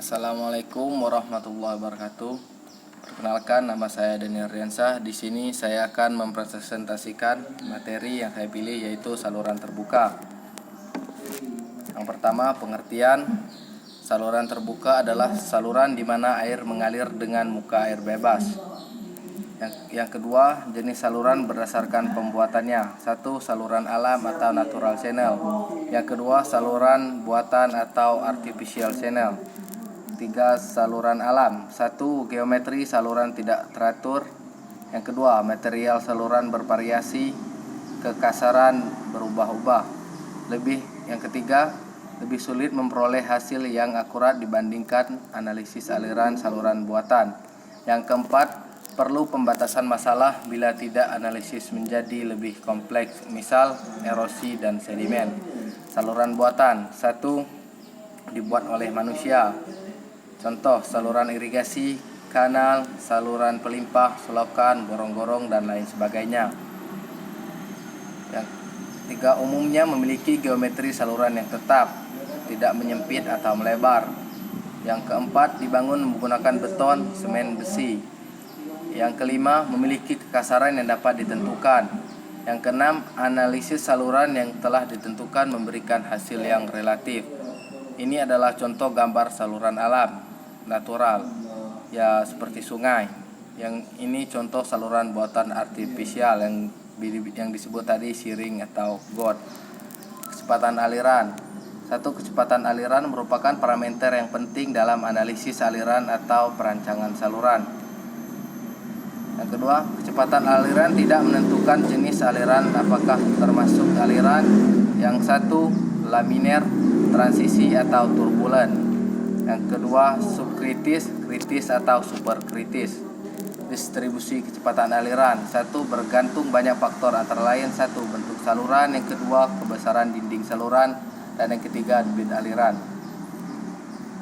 Assalamualaikum warahmatullahi wabarakatuh. Perkenalkan, nama saya Daniel Riansah. Di sini saya akan mempresentasikan materi yang saya pilih, yaitu saluran terbuka. Yang pertama, pengertian. Saluran terbuka adalah saluran di mana air mengalir dengan muka air bebas. Yang kedua, jenis saluran berdasarkan pembuatannya. 1. Saluran alam atau natural channel. Yang kedua, saluran buatan atau artificial channel. 3. Saluran alam. 1. Geometri saluran tidak teratur. Yang kedua, material saluran bervariasi, kekasaran berubah-ubah. Yang ketiga, lebih sulit memperoleh hasil yang akurat dibandingkan analisis aliran saluran buatan. Yang keempat, perlu pembatasan masalah bila tidak analisis menjadi lebih kompleks, misal erosi dan sedimen. Saluran buatan. 1. Dibuat oleh manusia. Contoh, saluran irigasi, kanal, saluran pelimpah, selokan, gorong-gorong, dan lain sebagainya. Yang tiga, umumnya memiliki geometri saluran yang tetap, tidak menyempit atau melebar. Yang keempat, dibangun menggunakan beton, semen, besi. Yang kelima, memiliki kekasaran yang dapat ditentukan. Yang keenam, analisis saluran yang telah ditentukan memberikan hasil yang relatif. Ini adalah contoh gambar saluran alam natural, ya seperti sungai. Yang ini contoh saluran buatan artifisial yang disebut tadi siring atau got. Kecepatan aliran. 1. Kecepatan aliran merupakan parameter yang penting dalam analisis aliran atau perancangan saluran. Yang kedua, kecepatan aliran tidak menentukan jenis aliran, apakah termasuk aliran yang satu laminar, transisi, atau turbulen. Yang kedua, subkritis, kritis, atau superkritis. Distribusi kecepatan aliran. 1. Bergantung banyak faktor, antara lain 1. Bentuk saluran, yang kedua kebesaran dinding saluran, dan yang ketiga debit aliran.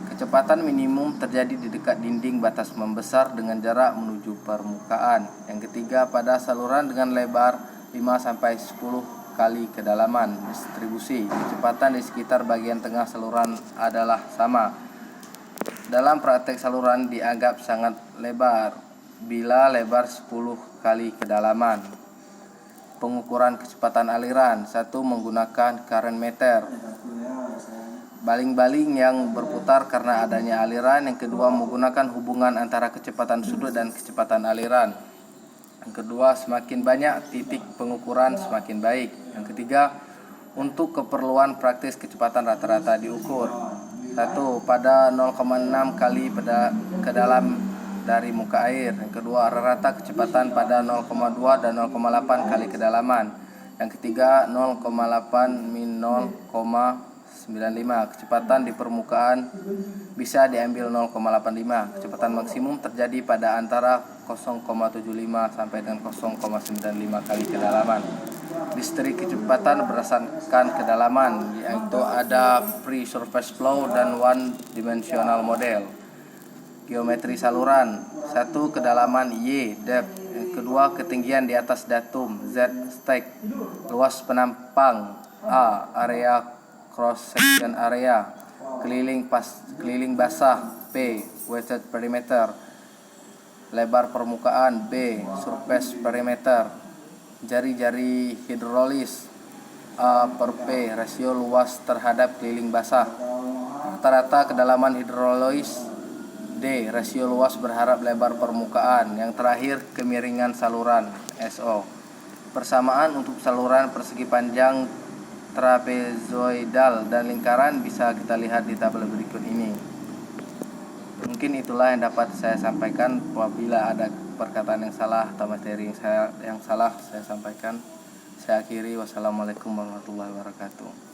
Kecepatan minimum terjadi di dekat dinding batas membesar dengan jarak menuju permukaan. Yang ketiga, pada saluran dengan lebar 5-10 kali kedalaman. Distribusi kecepatan di sekitar bagian tengah saluran adalah sama. Dalam praktek saluran dianggap sangat lebar bila lebar 10 kali kedalaman. Pengukuran kecepatan aliran. 1. Menggunakan current meter, baling-baling yang berputar karena adanya aliran. Yang kedua, menggunakan hubungan antara kecepatan sudut dan kecepatan aliran. Yang kedua, semakin banyak titik pengukuran semakin baik. Yang ketiga, untuk keperluan praktis kecepatan rata-rata diukur. 1. Pada 0,6 kali ke dalam dari muka air. Yang kedua, rata kecepatan pada 0,2 dan 0,8 kali kedalaman. Yang ketiga, 0,8 min 0,95. Kecepatan di permukaan bisa diambil 0,85. Kecepatan maksimum terjadi pada antara 0,75 sampai dengan 0,95 kali kedalaman. Distrik kecepatan berdasarkan kedalaman, yaitu ada free surface flow dan one dimensional model. Geometri saluran. 1. Kedalaman Y, depth. Yang kedua, ketinggian di atas datum, Z, stack. Luas penampang, A, area cross section area. Keliling basah, P, wetted perimeter. Lebar permukaan, B, surface perimeter. Jari-jari hidrolis, A per P, rasio luas terhadap keliling basah. Rata-rata kedalaman hidrolis, D, rasio luas berhadap lebar permukaan. Yang terakhir, kemiringan saluran, SO. Persamaan untuk saluran persegi panjang, trapezoidal, dan lingkaran bisa kita lihat di tabel berikut ini. Mungkin itulah yang dapat saya sampaikan. Apabila ada perkataan yang salah atau materi yang salah saya sampaikan. Saya akhiri. Wassalamualaikum warahmatullahi wabarakatuh.